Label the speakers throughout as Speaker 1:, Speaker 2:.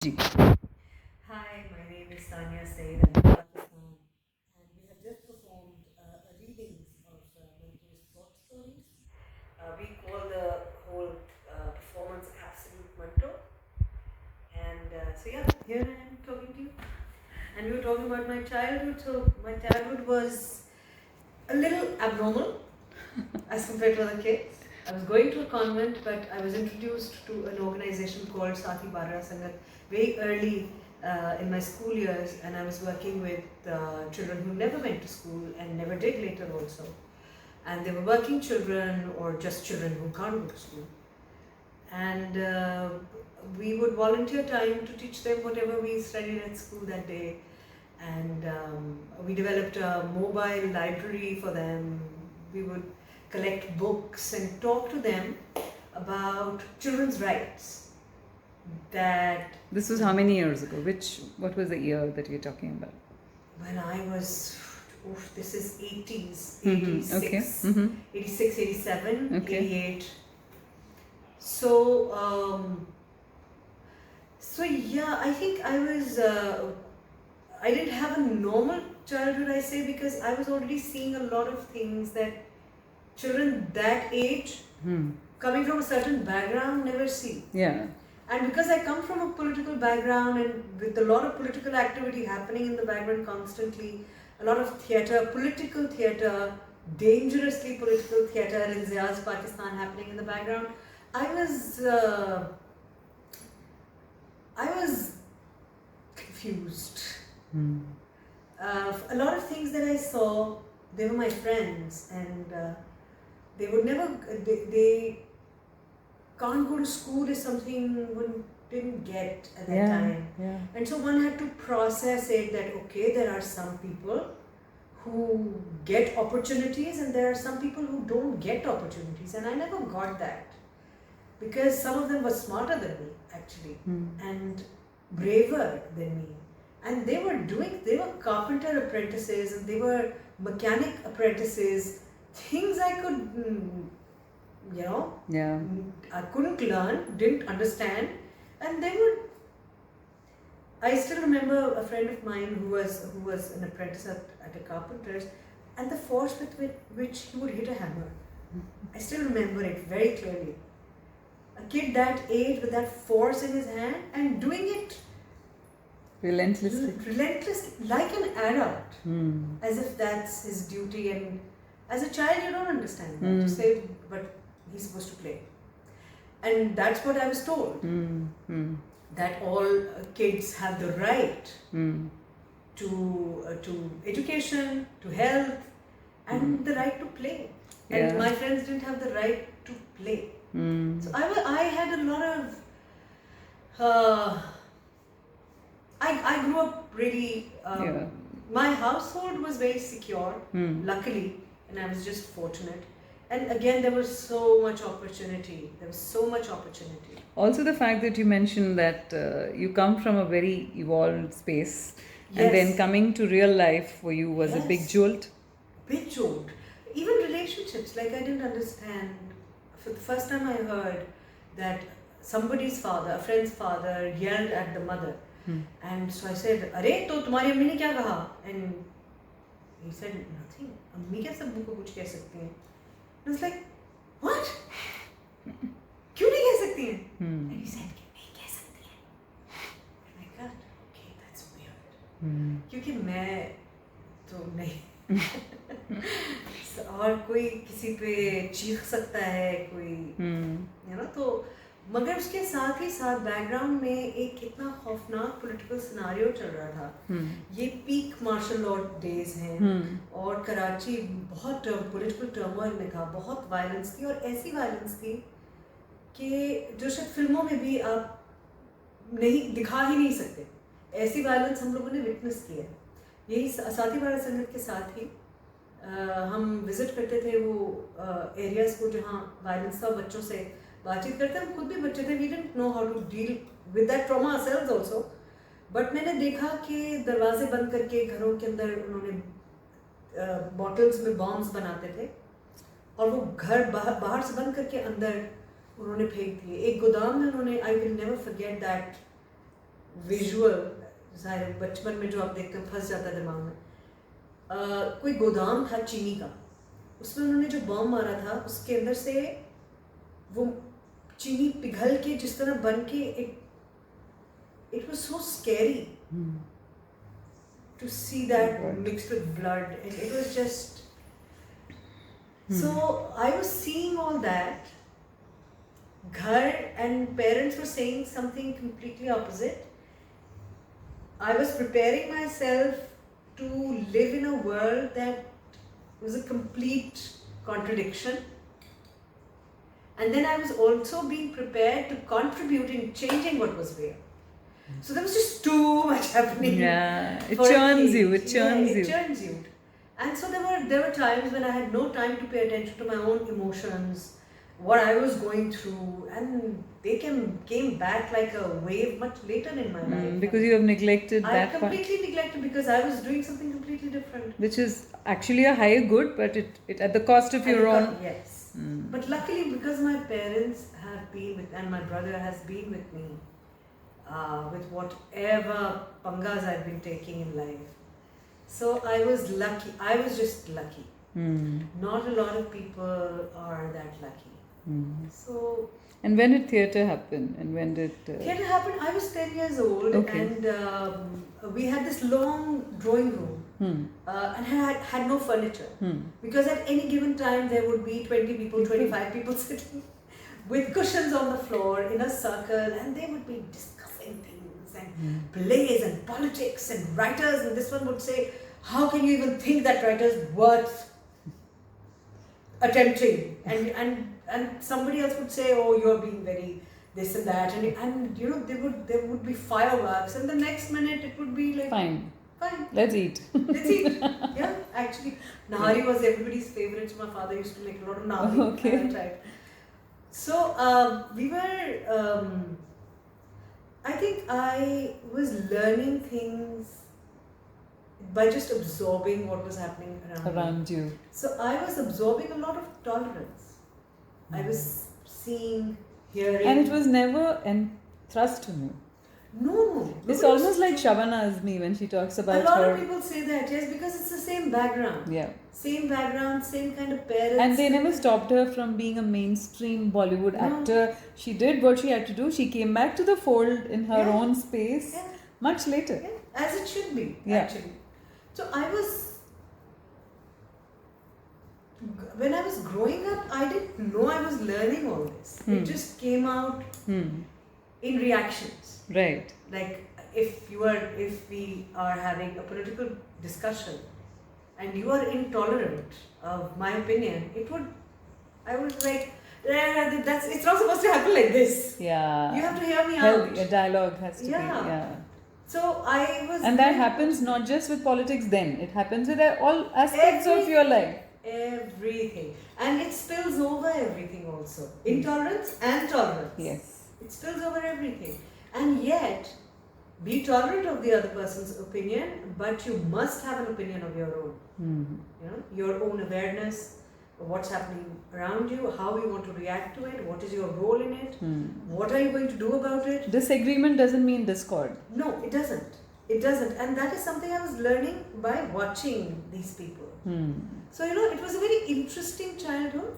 Speaker 1: Hi, my name is Sania Saeed. I'm from Pakistan, and we have just performed a readings of Manto's short stories. We call the whole performance Absolute Manto. And so yeah, here I am talking to you. And we were talking about my childhood. So my childhood was a little abnormal as compared to other kids. I was going to a convent, but I was introduced to an organization called Sati Sangat very early in my school years, and I was working with children who never went to school and never did later also. And they were working children or just children who can't go to school. And we would volunteer time to teach them whatever we studied at school that day. And we developed a mobile library for them. We would collect books and talk to them about children's rights. That
Speaker 2: This was how many years ago? What was the year that you're talking about?
Speaker 1: when I was, this is 80s,
Speaker 2: Mm-hmm.
Speaker 1: 86,
Speaker 2: Okay.
Speaker 1: 86, 87,
Speaker 2: Okay.
Speaker 1: 88. So, so yeah, I think I was, I didn't have a normal childhood, I say, because I was already seeing a lot of things that children that age, coming from a certain background, never see.
Speaker 2: Yeah.
Speaker 1: And because I come from a political background and with a lot of political activity happening in the background constantly, a lot of theatre, political theatre, dangerously political theatre in Zia's Pakistan happening in the background, I was confused. A lot of things that I saw, they were my friends, and they would never, they can't go to school is something one didn't get at that time.
Speaker 2: Yeah.
Speaker 1: And so one had to process it that, okay, there are some people who get opportunities and there are some people who don't get opportunities. And I never got that because some of them were smarter than me, actually, and braver than me. And they were carpenter apprentices and they were mechanic apprentices, things I could,
Speaker 2: Yeah.
Speaker 1: I couldn't learn, didn't understand, and they would. I still remember a friend of mine who was an apprentice at a carpenter's, and the force with which he would hit a hammer. I still remember it very clearly. A kid that age with that force in his hand and doing it
Speaker 2: Relentlessly.
Speaker 1: like an adult, as if that's his duty. And as a child, you don't understand that. You say, but he's supposed to play. And that's what I was told. That all kids have the right to education, to health, and the right to play. And
Speaker 2: Yeah.
Speaker 1: my friends didn't have the right to play. So I had a lot of. I grew up really. My household was very secure, luckily, and I was just fortunate. And again, there was so much opportunity.
Speaker 2: Also, the fact that you mentioned that you come from a very evolved space,
Speaker 1: Yes.
Speaker 2: and then coming to real life for you was a big
Speaker 1: Yes.
Speaker 2: jolt.
Speaker 1: Big jolt. Even relationships, like I didn't understand. For the first time, I heard that somebody's father, a friend's father, yelled at the mother. And so I said, "Arey, to tumhari ammi ne kya kaha?" And he said, "Nothing. Ammi kaise abbu ko kuch keh sakti hain?" And I was like, "What? क्यों नहीं कह सकती हैं?" And he said, "कि नहीं कह सकती हैं." And I got, okay, that's weird. क्योंकि मैं तो नहीं और कोई किसी पे चीख सकता है कोई तो मगर उसके साथ ही साथ बैकग्राउंड में एक इतना खौफनाक पॉलिटिकल सिनारियो चल रहा था। ये पीक मार्शल लॉ डेज हैं और कराची बहुत पॉलिटिकल टर्मोइल में था, बहुत वायलेंस थी और ऐसी वायलेंस थी कि जो शायद फिल्मों में भी आप नहीं दिखा ही नहीं सकते। ऐसी वायलेंस हम लोगों ने विटनेस की है। यही साथी भारत संगत के साथ ही हम विजिट करते थे वो एरियाज़ को जहाँ वायलेंस था, बच्चों से बातचीत करते। हम खुद भी बच्चे थे, we didn't know how to deal with that trauma ourselves also. But मैंने देखा कि दरवाजे बंद करके घरों के अंदर उन्होंने बॉटल्स में बॉम्ब्स बनाते थे और वो घर बाहर से बंद करके अंदर उन्होंने फेंक दिए। एक गोदाम में उन्होंने, I will never forget that, visual बचपन में जो आप देखते हैं फंस जाता है दिमाग में. कोई गोदाम था चीनी का, उसमें उन्होंने जो बॉम्ब मारा था उसके अंदर से वो चीनी पिघल के जिस तरह बन के it was so scary to see that mixed with blood, and it was just so I was seeing all that. Ghar and parents were saying something completely opposite. I was preparing myself to live in a world that was a complete contradiction. And then I was also being prepared to contribute in changing what was real. So there was just too much happening.
Speaker 2: Yeah, it churns you. It churns you.
Speaker 1: It churns you. And so there were times when I had no time to pay attention to my own emotions, what I was going through, and they came back like a wave much later in my life.
Speaker 2: Because you have neglected that
Speaker 1: part. I completely neglected because I was doing something completely different.
Speaker 2: Which is actually a higher good, but it at the cost of your own.
Speaker 1: Yes. But luckily, because my parents have been with, and my brother has been with me, with whatever pangas I've been taking in life. So I was lucky. I was just lucky. Not a lot of people are that lucky. So.
Speaker 2: And when did theatre happen? And when did
Speaker 1: theatre happen? I was 10 years old, and we had this long drawing room, and had no furniture because at any given time there would be 20 people, 25 people sitting with cushions on the floor in a circle, and they would be discussing things and plays and politics and writers. And this one would say, "How can you even think that writer's worth attempting?" And somebody else would say, "Oh, you're being very this and that," and you know there would be fireworks, and the next minute it would be like
Speaker 2: fine, let's eat.
Speaker 1: Let's eat. Yeah, actually, nahari was everybody's favorite. So my father used to make a lot of nahari.
Speaker 2: Okay.
Speaker 1: So we were. I think I was learning things by just absorbing what was happening
Speaker 2: around you.
Speaker 1: So I was absorbing a lot of tolerance. I was seeing, hearing.
Speaker 2: And it was never thrust on you.
Speaker 1: No.
Speaker 2: It's almost like Shabana Azmi when she talks about her.
Speaker 1: A lot of people say that, yes, because it's the same background.
Speaker 2: Yeah.
Speaker 1: Same background, same kind of parents.
Speaker 2: And they never stopped her from being a mainstream Bollywood actor. She did what she had to do. She came back to the fold in her own space much later.
Speaker 1: Yeah. As it should be, actually. So when I was growing up, I didn't know I was learning all this. It just came out in reactions.
Speaker 2: Right.
Speaker 1: Like if we are having a political discussion and you are intolerant of my opinion, I was like, it's not supposed to happen like this.
Speaker 2: Yeah.
Speaker 1: You have to hear me out.
Speaker 2: A dialogue has to be. Yeah.
Speaker 1: So I was.
Speaker 2: And that happens not just with politics then. It happens with all aspects of your life.
Speaker 1: Everything. And it spills over everything also. Intolerance and tolerance.
Speaker 2: Yes.
Speaker 1: It spills over everything. And yet, be tolerant of the other person's opinion, but you must have an opinion of your own. You know, your own awareness of what's happening around you, how you want to react to it, what is your role in it, what are you going to do about it.
Speaker 2: Disagreement doesn't mean discord.
Speaker 1: No, it doesn't. It doesn't. And that is something I was learning by watching these people. So, you know, it was a very interesting childhood,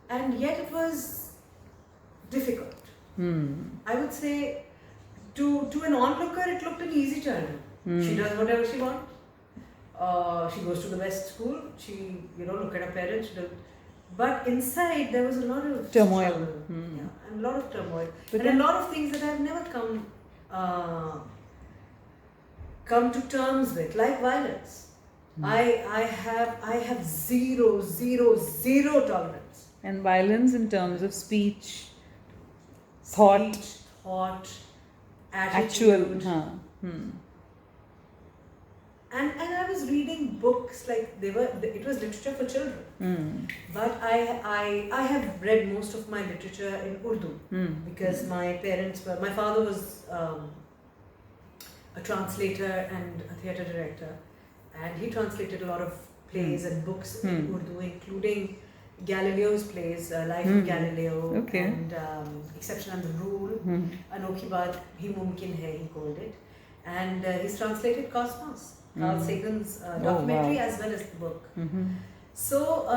Speaker 1: and yet it was difficult. I would say to an onlooker, it looked an easy childhood. She does whatever she wants. She goes to the best school. She, look at her parents. But inside, there was a lot of
Speaker 2: turmoil.
Speaker 1: And a lot of turmoil. And a lot of things that I've never come to terms with, like violence. I have zero tolerance.
Speaker 2: And violence in terms of speech, thought,
Speaker 1: attitude.
Speaker 2: Actual.
Speaker 1: And I was reading books like it was literature for children. But I have read most of my literature in Urdu because my father was a translator and a theatre director, and he translated a lot of plays and books in Urdu, including Galileo's plays, Life of Galileo,
Speaker 2: Okay.
Speaker 1: and Exception and the Rule, Anokhi Baat Bhi Mumkin Hai, he called it. And he's translated Cosmos, Carl Sagan's documentary,
Speaker 2: wow.
Speaker 1: as well as the book. So,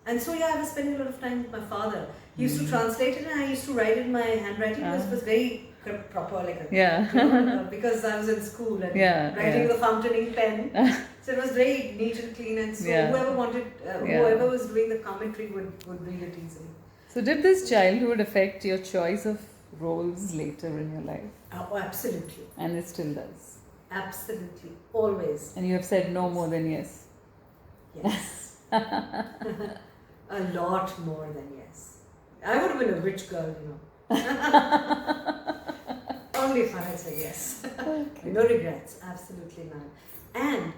Speaker 1: I was spending a lot of time with my father. He used to translate it and I used to write it in my handwriting because it was very proper, like a, because I was in school and writing with a fountain ink pen. So it was very neat and clean, and so whoever wanted, whoever was doing the commentary would read it easily.
Speaker 2: So did this childhood affect your choice of roles later in your life?
Speaker 1: Oh, absolutely.
Speaker 2: And it still does?
Speaker 1: Absolutely. Always.
Speaker 2: And you have said no more than yes?
Speaker 1: Yes. A lot more than yes. I would have been a rich girl, Only if I had said yes.
Speaker 2: Okay.
Speaker 1: No regrets. Absolutely none. And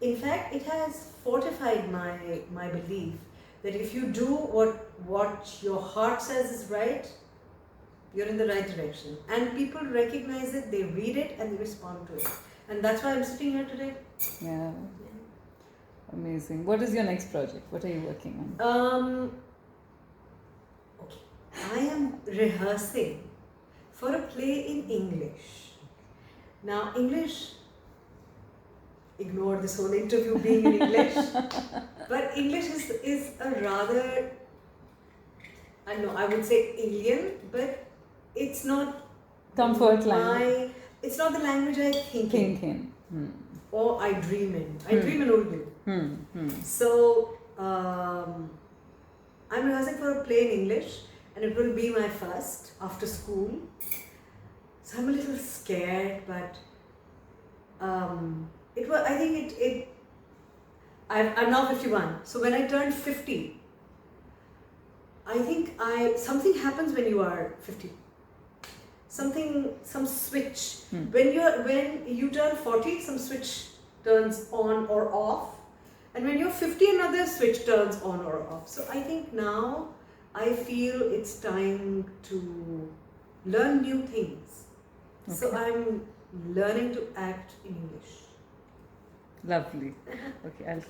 Speaker 1: in fact, it has fortified my belief that if you do what your heart says is right, you're in the right direction. And people recognize it, they read it, and they respond to it. And that's why I'm sitting here today.
Speaker 2: Yeah. Amazing. What is your next project? What are you working on?
Speaker 1: Okay. I am rehearsing for a play in English. Now, English, ignore this whole interview being in English, but English is a rather, I don't know, I would say alien, but it's not
Speaker 2: Comfort language.
Speaker 1: It's not the language I think
Speaker 2: in.
Speaker 1: or I dream in. I dream in Urdu. So, I'm rehearsing for a play in English, and it will be my first after school. So I'm a little scared, but it was. I think I'm now 51. So when I turned 50, I think something happens when you are 50. Some switch. When you turn 40, some switch turns on or off. And when you're 50, another switch turns on or off. So I think now I feel it's time to learn new things. Okay. So I'm learning to act in English.
Speaker 2: Lovely. Okay, I'll